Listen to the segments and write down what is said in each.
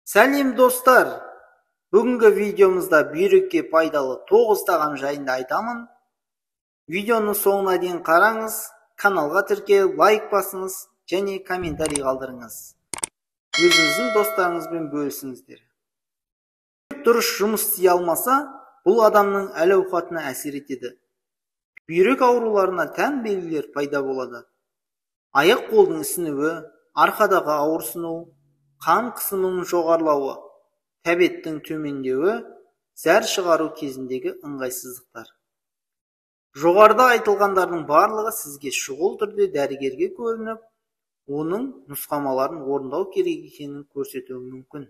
Сәлем достар! Бүгінгі видеомызда бүйрекке пайдалы 9 тағам жайында айтамын. Видеоны соңына дейін қараңыз, каналға тіркеліп, лайк басыңыз және комментарий қалдырыңыз. Өзіңіздің достарыңызбен бөлісіңіздер. Бүйрек дұрыс жұмыс істей алмаса, бұл адамның әл-ауқатына әсер етеді. Бүйрек ауруларына тән белгілер пайда болады. Аяқ-қолдың ісінуі, арқадағы ауырсыну, қан қысымының жоғарылауы, тәбеттің төмендеуі, зәр шығару кезіндегі ыңғайсыздықтар. Жоғарыда айтылғандардың барлығы сізге шұғыл түрде дәрігерге көрініп, оның нұсқамаларын орындау керек екенін көрсетуі мүмкін.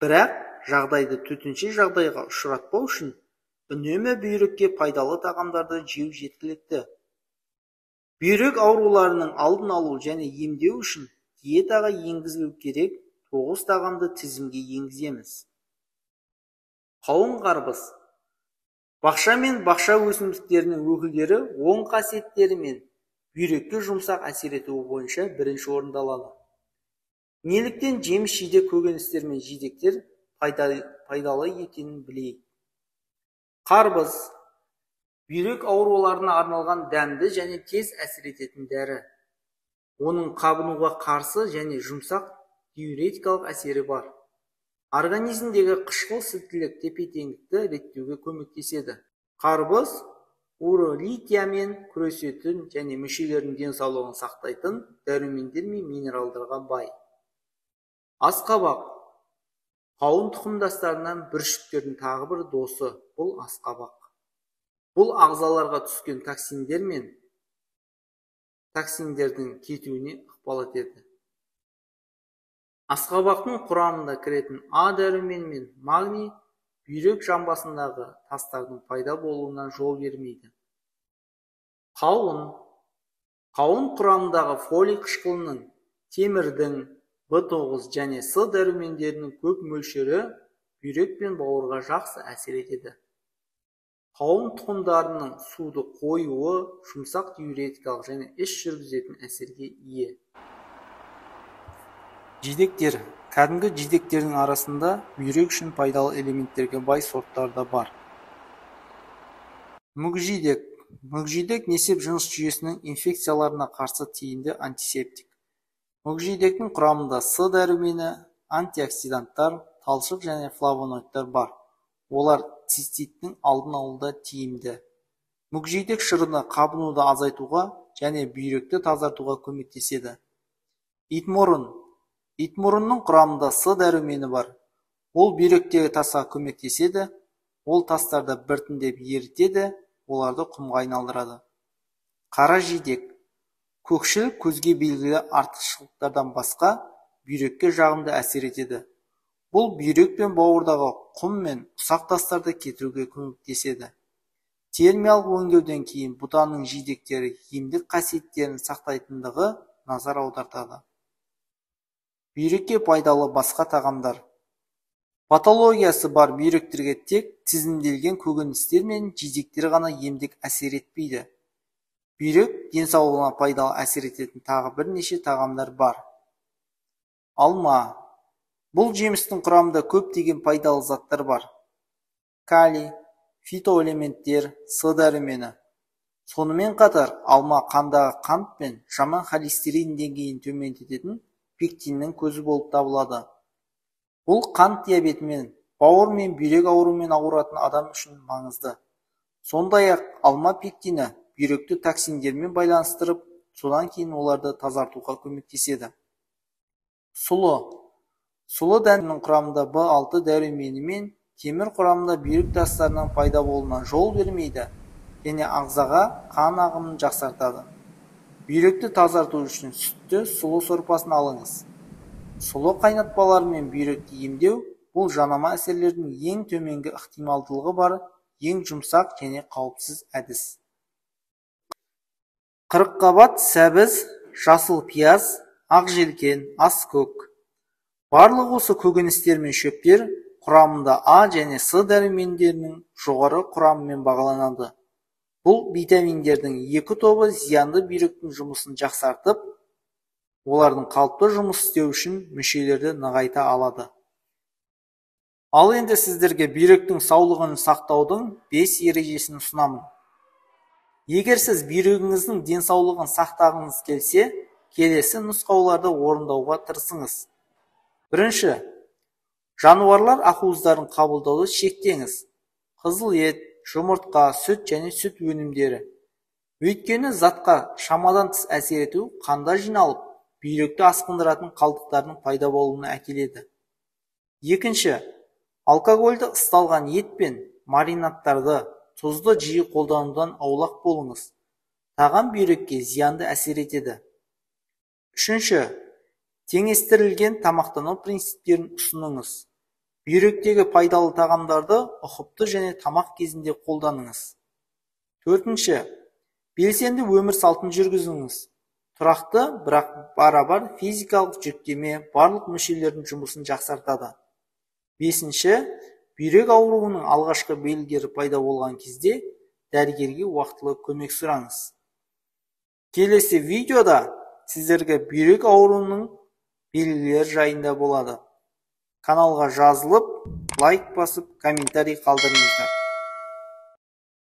Бірақ жағдайды төтенше жағдайға ұшыратпау үшін үнемі бүйрекке пайдалы тағамдарды жеу жеткілікті. Бүйрек ауруларының алдын алу және емдеу үшін диетаға енгізілу керек 9 тағамды тізімге енгіземіз. Қауын қарбыз. Бақша мен бақша өсімдіктерінің өкілдері оң қасиеттері мен бүйрекке жұмсақ әсер етуі бойынша бірінші орында алады. Неліктен жеміс-жидек көкөністер мен жидектер пайдалы екенін білейік. Қарбыз бүйрек ауруларына арналған дәмді және тез әсер ететін дәрі. Оның қабынуға қарсы және жұмсақ диуретикалық әсері бар. Организмдегі қышқыл сілтілік тепе-теңдікті реттеуге көмектеседі. Қарбыз уролитиямен күресетін және мүшелердің денсаулығын сақтайтын дәрумендер мен минералдарға бай. Асқабақ қауын тұқымдастарынан бүршіктердің тағы бір досы. Бұл асқабақ. Бұл ағзаларға түскен токсиндер мен токсиндердің кетуіне ықпал етеді. Асқабақтың құрамында кіретін А дәрумен мен магний бүйрек жамбасындағы тастардың пайда болуына жол бермейді. Қауын құрамындағы фолий қышқылының, темірдің, В9 және С дәрумендерінің көп мөлшері бүйрек пен бауырға жақсы әсер етеді. Қауын тұқымдарының суды қоюы жұмсақ диуретикалық және іш жүргізетін әсерге ие. Жидектер. Кәдімгі жидектердің арасында бүйрек үшін пайдалы элементтерге бай сорттар да бар. Мүкжидек. Мүкжидек несеп жыныс жүйесінің инфекцияларына қарсы тиімді антисептик. Мүкжидектің құрамында С дәрумені, антиоксиданттар, талшық және флавоноидтар бар. Олар циститтің алдын алуда тиімді. Мүкжидек шырыны қабынуды азайтуға және бүйректі тазартуға көмектеседі. Итмұрын. Итмұрынның құрамында С дәрумені бар. Ол бүйректегі тасқа көмектеседі. Ол тастарды біртіндеп ерітеді, оларды құмға айналдырады. Қара жидек. Көкшіл көзге белгілі артықшылықтардан басқа бүйрекке жағымды әсер етеді. Бұл бүйрек пен бауырдағы құм мен ұсақ тастарды кетіруге көмектеседі. Термиялық өңдеуден кейін бұтаның жидектері емдік қасиеттерін сақтайтындығы назар аудартады. Бүйрекке пайдалы басқа тағамдар. Патологиясы бар бүйректерге тек тізімделген көкөністер мен жидектер ғана емдік әсер етпейді. Бүйрек денсаулығына пайдалы әсер ететін тағы бірнеше тағамдар бар. Алма. Бұл жемістің құрамында көптеген пайдалы заттар бар. Калий, фитоэлементтер, С дәрумені. Сонымен қатар, алма қандағы қант пен жаман холестерин деңгейін төмендететін пектиннің көзі болып табылады. Бұл қант диабетімен, бауыр мен бүйрек ауруымен ауыратын адам үшін маңызды. Сондай-ақ алма пектині бүйректі токсиндермен байланыстырып, содан кейін оларды тазартуға көмектеседі. Сұлы. Сұлы дәннің құрамында В6 дәрумені мен темір құрамында бүйрек тастарының пайда болуына жол бермейді және ағзаға қан ағымын жақсартады. Бүйректі тазарту үшін сүтті сұлы сорпасын алыңыз. Сұлы қайнатпалар мен бүйректі емдеу бұл жанама әсерлердің ең төменгі ықтималдылығы бар, ең жұмсақ және қауіпсіз әдіс. Қырыққабат, сәбіз, жасыл пияз, ақ желкен, аскөк. Барлық осы көкөністер мен шөптер құрамында А және С дәрумендерінің жоғары құрамымен бағаланады. Бұл витаминдердің екі тобы зиянды бүйректің жұмысын жақсартып, олардың қалыпты жұмыс істеу үшін мүшелерді нығайта алады. Ал енді сіздерге бүйректің саулығын сақтаудың 5 ережесін ұсынамын. Егер сіз бүйрегіңіздің денсаулығын сақтағыңыз келсе, келесі нұсқауларды орындауға тырысыңыз. Бірінші, жануарлар ақуыздарын қабылдауды шектеңіз. Қызыл ет, жұмыртқа, сүт және сүт өнімдері. Өйткені затқа шамадан тыс әсер ету қанда жиналып, бүйректі асқындыратын қалдықтардың пайда болуына әкеледі. Екінші, алкогольді ысталған ет пен маринадтарды, тұзды жиі қолданудан аулақ болыңыз. Тағам бүйрекке зиянды әсер етеді. Үшінші, теңестірілген тамақтану принциптерін ұсыныңыз. Бүйректегі пайдалы тағамдарды ұқыпты және тамақ кезінде қолданыңыз. Төртінші, белсенді өмір салтын жүргізіңіз. Тұрақты, бірақ барабар физикалық жүктеме барлық мүшелердің жұмысын жақсартады. Бесінші, бүйрек ауруының алғашқы белгілері пайда болған кезде дәрігерге уақытылы көмек сұраңыз. Келесі видеода сіздерге бүйрек ауруының белгілері жайында болады. Каналға жазылып, лайк басып, комментарий қалдырыңыздар.